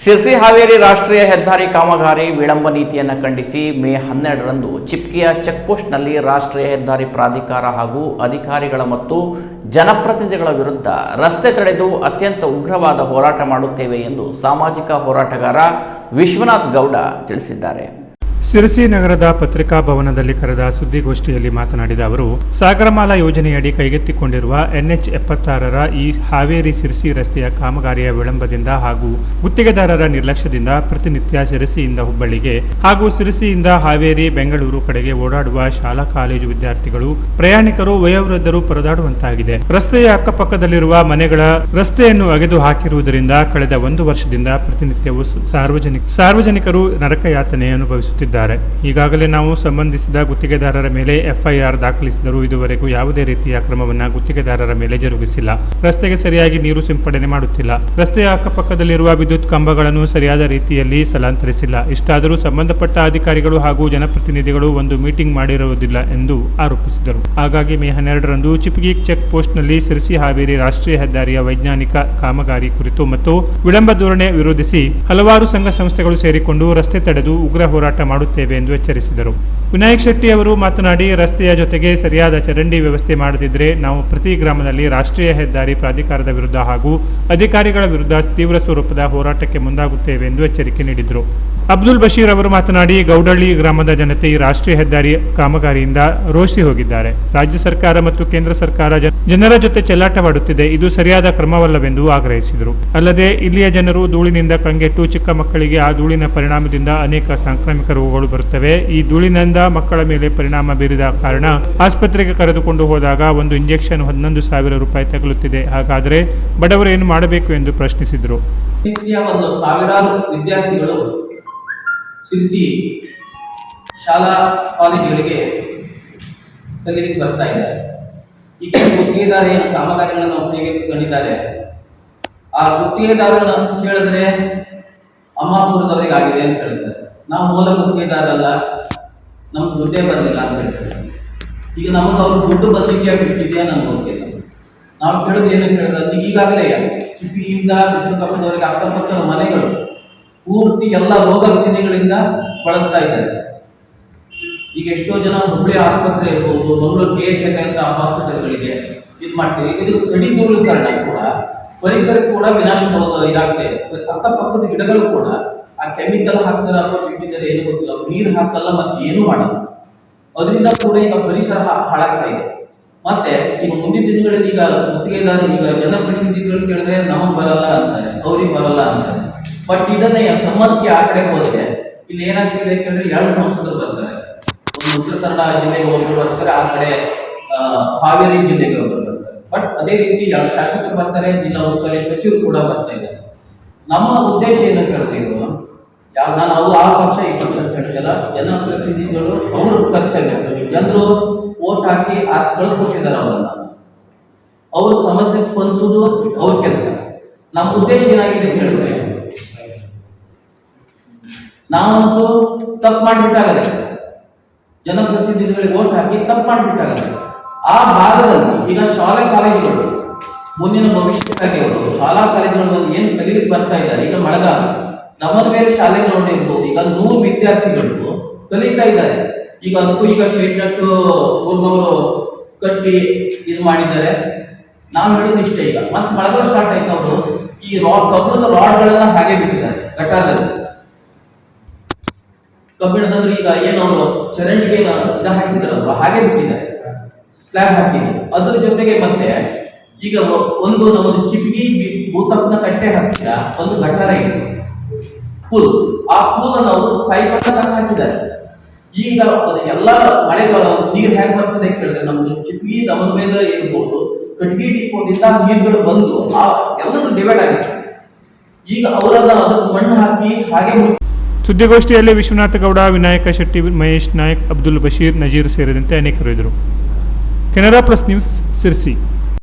ಸಿರ್ಸಿ ಹಾವೇರಿ ರಾಷ್ಟ್ರೀಯ ಹೆದ್ದಾರಿ ಕಾಮಗಾರಿ ವಿಳಂಬ ನೀತಿಯನ್ನು ಖಂಡಿಸಿ ಮೇ 12ರಂದು ಚಿಪ್ಕಿಯ ಚೆಕ್ಪೋಸ್ಟ್ನಲ್ಲಿ ರಾಷ್ಟ್ರೀಯ ಹೆದ್ದಾರಿ ಪ್ರಾಧಿಕಾರ ಹಾಗೂ ಅಧಿಕಾರಿಗಳ ಮತ್ತು ಜನಪ್ರತಿನಿಧಿಗಳ ವಿರುದ್ಧ ರಸ್ತೆ ತಡೆದು ಅತ್ಯಂತ ಉಗ್ರವಾದ ಹೋರಾಟ ಮಾಡುತ್ತೇವೆ ಎಂದು ಸಾಮಾಜಿಕ ಹೋರಾಟಗಾರ ವಿಶ್ವನಾಥ್ ಗೌಡ ತಿಳಿಸಿದ್ದಾರೆ. ಸಿರಸಿ ನಗರದ ಪತ್ರಿಕಾ ಭವನದಲ್ಲಿ ಕರೆದ ಸುದ್ದಿಗೋಷ್ಠಿಯಲ್ಲಿ ಮಾತನಾಡಿದ ಅವರು, ಸಾಗರಮಾಲಾ ಯೋಜನೆಯಡಿ ಕೈಗೆತ್ತಿಕೊಂಡಿರುವ NH76ರ ಈ ಹಾವೇರಿ ಸಿರಸಿ ರಸ್ತೆಯ ಕಾಮಗಾರಿಯ ವಿಳಂಬದಿಂದ ಹಾಗೂ ಗುತ್ತಿಗೆದಾರರ ನಿರ್ಲಕ್ಷ್ಯದಿಂದ ಪ್ರತಿನಿತ್ಯ ಸಿರಸಿಯಿಂದ ಹುಬ್ಬಳ್ಳಿಗೆ ಹಾಗೂ ಸಿರಸಿಯಿಂದ ಹಾವೇರಿ ಬೆಂಗಳೂರು ಕಡೆಗೆ ಓಡಾಡುವ ಶಾಲಾ ಕಾಲೇಜು ವಿದ್ಯಾರ್ಥಿಗಳು, ಪ್ರಯಾಣಿಕರು, ವಯೋವೃದ್ಧರು ಪರದಾಡುವಂತಾಗಿದೆ. ರಸ್ತೆಯ ಅಕ್ಕಪಕ್ಕದಲ್ಲಿರುವ ಮನೆಗಳ ರಸ್ತೆಯನ್ನು ಅಗೆದು ಹಾಕಿರುವುದರಿಂದ ಕಳೆದ 1 ವರ್ಷದಿಂದ ಪ್ರತಿನಿತ್ಯವೂ ಸಾರ್ವಜನಿಕರು ನರಕಯಾತನೆ ಅನುಭವಿಸುತ್ತಿದ್ದಾರೆ. ಈಗಾಗಲೇ ನಾವು ಸಂಬಂಧಿಸಿದ ಗುತ್ತಿಗೆದಾರರ ಮೇಲೆ FIR ದಾಖಲಿಸಿದರೂ ಇದುವರೆಗೂ ಯಾವುದೇ ರೀತಿಯ ಕ್ರಮವನ್ನು ಗುತ್ತಿಗೆದಾರರ ಮೇಲೆ ಜರುಗಿಸಿಲ್ಲ. ರಸ್ತೆಗೆ ಸರಿಯಾಗಿ ನೀರು ಸಿಂಪಡಣೆ ಮಾಡುತ್ತಿಲ್ಲ. ರಸ್ತೆಯ ಅಕ್ಕಪಕ್ಕದಲ್ಲಿರುವ ವಿದ್ಯುತ್ ಕಂಬಗಳನ್ನು ಸರಿಯಾದ ರೀತಿಯಲ್ಲಿ ಸ್ಥಳಾಂತರಿಸಿಲ್ಲ. ಇಷ್ಟಾದರೂ ಸಂಬಂಧಪಟ್ಟ ಅಧಿಕಾರಿಗಳು ಹಾಗೂ ಜನಪ್ರತಿನಿಧಿಗಳು ಒಂದು ಮೀಟಿಂಗ್ ಮಾಡಿರುವುದಿಲ್ಲ ಎಂದು ಆರೋಪಿಸಿದರು. ಹಾಗಾಗಿ ಮೇ 12ರಂದು ಚಿಪ್ಗಿ ಚೆಕ್ ಪೋಸ್ಟ್ನಲ್ಲಿ ಸಿರಸಿ ಹಾವೇರಿ ರಾಷ್ಟ್ರೀಯ ಹೆದ್ದಾರಿಯ ವೈಜ್ಞಾನಿಕ ಕಾಮಗಾರಿ ಕುರಿತು ಮತ್ತು ವಿಳಂಬ ಧೋರಣೆ ವಿರೋಧಿಸಿ ಹಲವಾರು ಸಂಘ ಸಂಸ್ಥೆಗಳು ಸೇರಿಕೊಂಡು ರಸ್ತೆ ತಡೆದು ಉಗ್ರ ಹೋರಾಟ ಮಾಡುತ್ತೇವೆ ಎಂದು ಎಚ್ಚರಿಸಿದರು. ವಿನಾಯಕ್ ಶೆಟ್ಟಿ ಅವರು ಮಾತನಾಡಿ, ರಸ್ತೆಯ ಜೊತೆಗೆ ಸರಿಯಾದ ಚರಂಡಿ ವ್ಯವಸ್ಥೆ ಮಾಡದಿದ್ದರೆ ನಾವು ಪ್ರತಿ ಗ್ರಾಮದಲ್ಲಿ ರಾಷ್ಟ್ರೀಯ ಹೆದ್ದಾರಿ ಪ್ರಾಧಿಕಾರದ ವಿರುದ್ಧ ಹಾಗೂ ಅಧಿಕಾರಿಗಳ ವಿರುದ್ಧ ತೀವ್ರ ಸ್ವರೂಪದ ಹೋರಾಟಕ್ಕೆ ಮುಂದಾಗುತ್ತೇವೆ ಎಂದು ಎಚ್ಚರಿಕೆ ನೀಡಿದರು. ಅಬ್ದುಲ್ ಬಶೀರ್ ಅವರು ಮಾತನಾಡಿ, ಗೌಡಳ್ಳಿ ಗ್ರಾಮದ ಜನತೆ ಈ ರಾಷ್ಟ್ರೀಯ ಹೆದ್ದಾರಿ ಕಾಮಗಾರಿಯಿಂದ ರೋಸಿ ಹೋಗಿದ್ದಾರೆ. ರಾಜ್ಯ ಸರ್ಕಾರ ಮತ್ತು ಕೇಂದ್ರ ಸರ್ಕಾರ ಜನರ ಜೊತೆ ಚೆಲ್ಲಾಟವಾಡುತ್ತಿದೆ. ಇದು ಸರಿಯಾದ ಕ್ರಮವಲ್ಲವೆಂದು ಆಗ್ರಹಿಸಿದರು. ಅಲ್ಲದೆ ಇಲ್ಲಿಯ ಜನರು ಧೂಳಿನಿಂದ ಕಂಗೆಟ್ಟು ಚಿಕ್ಕ ಮಕ್ಕಳಿಗೆ ಆ ಧೂಳಿನ ಪರಿಣಾಮದಿಂದ ಅನೇಕ ಸಾಂಕ್ರಾಮಿಕ ರೋಗಗಳು ಬರುತ್ತವೆ. ಈ ಧೂಳಿನಿಂದ ಮಕ್ಕಳ ಮೇಲೆ ಪರಿಣಾಮ ಬೀರಿದ ಕಾರಣ ಆಸ್ಪತ್ರೆಗೆ ಕರೆದುಕೊಂಡು ಹೋದಾಗ ಒಂದು ಇಂಜೆಕ್ಷನ್ 11,000 ರೂಪಾಯಿ ತಗಲುತ್ತಿದೆ. ಹಾಗಾದರೆ ಬಡವರು ಏನು ಮಾಡಬೇಕು ಎಂದು ಪ್ರಶ್ನಿಸಿದರು. ಸಾವಿರಾರು ವಿದ್ಯಾರ್ಥಿಗಳು ಸಿರಿಸಿ ಶಾಲಾ ಕಾಲೇಜುಗಳಿಗೆ ಕಲಿಯಲಿಕ್ಕೆ ಬರ್ತಾ ಇದ್ದಾರೆ. ಈಗ ಗುತ್ತಿಗೆದಾರ ಏನು ಕಾಮಗಾರಿಗಳನ್ನು ಕೈಗೆತ್ತಿಕೊಂಡಿದ್ದಾರೆ, ಆ ಗುತ್ತಿಗೆದಾರರನ್ನು ಕೇಳಿದ್ರೆ ಅಮ್ಮಾಪುರದವರಿಗೆ ಆಗಿದೆ ಅಂತ ಹೇಳ್ತಾರೆ. ನಾವು ಮೂಲ ಗುತ್ತಿಗೆದಾರಲ್ಲ, ನಮ್ಗೆ ದುಡ್ಡೇ ಬರಲಿಲ್ಲ ಅಂತ ಹೇಳ್ತಾರೆ. ಈಗ ನಮಗೆ ಅವ್ರು ದುಡ್ಡು ಬಂದಿದೆಯಾ ಬಿಟ್ಟಿದೆಯಾ ನನಗೆ ಗೊತ್ತಿಲ್ಲ. ನಾವು ಕೇಳೋದು ಏನು ಕೇಳಿದ್ರೆ, ಈಗಾಗಲೇ ಚಿಪ್ಪಿಯಿಂದ ವಿಶ್ವಕಪ್ಪದವರಿಗೆ ಅಕ್ಕಪಕ್ಕದ ಮನೆಗಳು ಪೂರ್ತಿ ಎಲ್ಲ ರೋಗ ರುಜಿನಗಳಿಂದ ಬಳಲ್ತಾ ಇದ್ದಾರೆ. ಈಗ ಎಷ್ಟೋ ಜನ ಹುಬ್ಬಳ್ಳಿ ಆಸ್ಪತ್ರೆ ಇರ್ಬೋದು, ಮಂಗಳೂರು KS ಅಂತ ಹಾಸ್ಪಿಟಲ್ಗಳಿಗೆ ಇದು ಮಾಡ್ತೀವಿ. ಇದು ಕಡಿದೂರ ಕಾರಣ ಕೂಡ ಪರಿಸರ ಕೂಡ ವಿನಾಶ ಇದಾಗ್ತದೆ. ಅಕ್ಕಪಕ್ಕದ ಗಿಡಗಳು ಕೂಡ ಆ ಕೆಮಿಕಲ್ ಹಾಕ್ತಾರೆ ಅಥವಾ ಬಿಟ್ಟಿದ್ದಾರೆ ಏನು ಗೊತ್ತಿಲ್ಲ, ನೀರು ಹಾಕಲ್ಲ, ಮತ್ತೆ ಏನು ಮಾಡಲ್ಲ. ಅದರಿಂದ ಕೂಡ ಈಗ ಪರಿಸರ ಹಾಳಾಗ್ತಾ ಇದೆ. ಮತ್ತೆ ಈಗ ಮುಂದಿನ ದಿನಗಳಲ್ಲಿ ಈಗ ಗುತ್ತಿಗೆದಾರರು ಈಗ ಜನಪ್ರತಿನಿಧಿಗಳು ಕೇಳಿದ್ರೆ ನಮಗೆ ಬರಲ್ಲ ಅಂತಾರೆ, ಅವ್ರಿಗೆ ಬರಲ್ಲ ಅಂತಾರೆ. ಬಟ್ ಇದನ್ನೇ ಸಮಸ್ಯೆ ಆ ಕಡೆ ಹೋದ್ರೆ ಇಲ್ಲಿ ಏನಾಗ್ತಿದೆ ಕೇಳಿದ್ರೆ 2 ಸಂಸದರು ಬರ್ತಾರೆ. ಒಂದು ಉತ್ತರ ಕನ್ನಡ ಜಿಲ್ಲೆಗೆ ಒಬ್ಬರು ಬರ್ತಾರೆ, ಆ ಕಡೆ ಹಾವೇರಿ ಜಿಲ್ಲೆಗೆ ಒಬ್ಬರು ಬರ್ತಾರೆ. ಬಟ್ ಅದೇ ರೀತಿ 2 ಶಾಸಕರು ಬರ್ತಾರೆ, ಜಿಲ್ಲಾ ಉಸ್ತುವಾರಿ ಸಚಿವರು ಕೂಡ ಬರ್ತಾ ಇದ್ದಾರೆ. ನಮ್ಮ ಉದ್ದೇಶ ಏನು ಕೇಳಿದ್ರೆ ನಾನು ಅದು ಆ ಪಕ್ಷ ಈ ಪಕ್ಷ ಅಂತ ಹೇಳ್ತಿಲ್ಲ. ಜನಪ್ರತಿನಿಧಿಗಳು ಅವ್ರ ಕರ್ತವ್ಯ, ಜನರು ವೋಟ್ ಹಾಕಿ ಕಳಿಸ್ಕೊಟ್ಟಿದ್ದಾರೆ ಅವರನ್ನ, ಅವ್ರ ಸಮಸ್ಯೆ ಸ್ಪಂದಿಸುವುದು ಅವ್ರ ಕೆಲಸ. ನಮ್ಮ ಉದ್ದೇಶ ಏನಾಗಿದೆ ಕೇಳಿದ್ರೆ, ನಾವಂತೂ ತಪ್ಪು ಮಾಡಿಬಿಟ್ಟಾಗದೆ, ಜನಪ್ರತಿನಿಧಿಗಳಿಗೆ ವೋಟ್ ಹಾಕಿ ತಪ್ಪು ಮಾಡಿಬಿಟ್ಟಾಗದೆ. ಆ ಭಾಗದಲ್ಲಿ ಈಗ ಶಾಲಾ ಕಾಲೇಜುಗಳು ಮುಂದಿನ ಭವಿಷ್ಯಕ್ಕಾಗಿ ಅವರು ಶಾಲಾ ಕಾಲೇಜುಗಳು ಏನು ಕಲೀಲಿಕ್ಕೆ ಬರ್ತಾ ಇದ್ದಾರೆ. ಈಗ ಮಳೆಗಾಲ, ನಮ್ಮ ಬೇರೆ ಶಾಲೆಗಳು ಇರ್ಬೋದು. ಈಗ 100 ವಿದ್ಯಾರ್ಥಿಗಳು ಕಲಿತಾ ಇದ್ದಾರೆ. ಈಗ ಅದಕ್ಕೂ ಈಗ ಶೆಡ್ ಊರ್ನವರು ಕಟ್ಟಿ ಇದು ಮಾಡಿದ್ದಾರೆ. ನಾವು ಹೇಳೋದು ಇಷ್ಟ, ಈಗ ಮತ್ತೆ ಮಳೆಗಾಲ ಸ್ಟಾರ್ಟ್ ಆಯ್ತು, ಅವರು ಈ ಕಬ್ಬಿಣದ ರಾಡ್ಗಳನ್ನ ಹಾಗೆ ಬಿಟ್ಟಿದ್ದಾರೆ ಗಟಾರದಲ್ಲಿ. ಕಬ್ಬಿಣದಂದ್ರೆ ಈಗ ಏನವರು ಚರಂಡಿಗೆ ಇದು ಹಾಕಿದ್ರಲ್ವ ಹಾಗೆ ಬಿಟ್ಟಿದ್ದಾರೆ, ಸ್ಲ್ಯಾಬ್ ಹಾಕಿ. ಅದ್ರ ಜೊತೆಗೆ ಮತ್ತೆ ಈಗ ಒಂದು ನಮ್ಮದು ಚಿಪ್ಗಿ ಭೂತಪ್ಪನ ಕಟ್ಟೆ ಹಾಕಿದ ಒಂದು ಗಟಾರ ಇದೆ, ಪೂಲ್. ಆ ಪೂಲನ್ನು ಅವರು ಪೈಪನ್ನು ಹಾಕಿದ್ದಾರೆ. ಈಗ ಎಲ್ಲ ಮಳೆಗಳ ನೀರು ಹೇಗೆ ಬರ್ತದೆ ಕೇಳಿದ್ರೆ, ನಮ್ದು ಚಿಪ್ಗಿ ದಮದ ಮೇಲೆ ಇರ್ಬೋದು, ಕಟ್ಗಿ ಡಿಪೋದಿಂದ ನೀರುಗಳು ಬಂದು ಆ ಎಲ್ಲದೂ ಡಿವೈಡ್ ಆಗಿದೆ. ಈಗ ಅವರೆಲ್ಲ ಅದಕ್ಕೆ ಮಣ್ಣು ಹಾಕಿ ಹಾಗೆ. ಸುದ್ದಿಗೋಷ್ಠಿಯಲ್ಲಿ ವಿಶ್ವನಾಥ ಗೌಡ, ವಿನಾಯಕ ಶೆಟ್ಟಿ, ಮಹೇಶ್ ನಾಯಕ್, ಅಬ್ದುಲ್ ಬಶೀರ್, ನಜೀರ್ ಸೇರಿದಂತೆ ಅನೇಕರು ಇದ್ದರು. Canara plus news, Sirsi.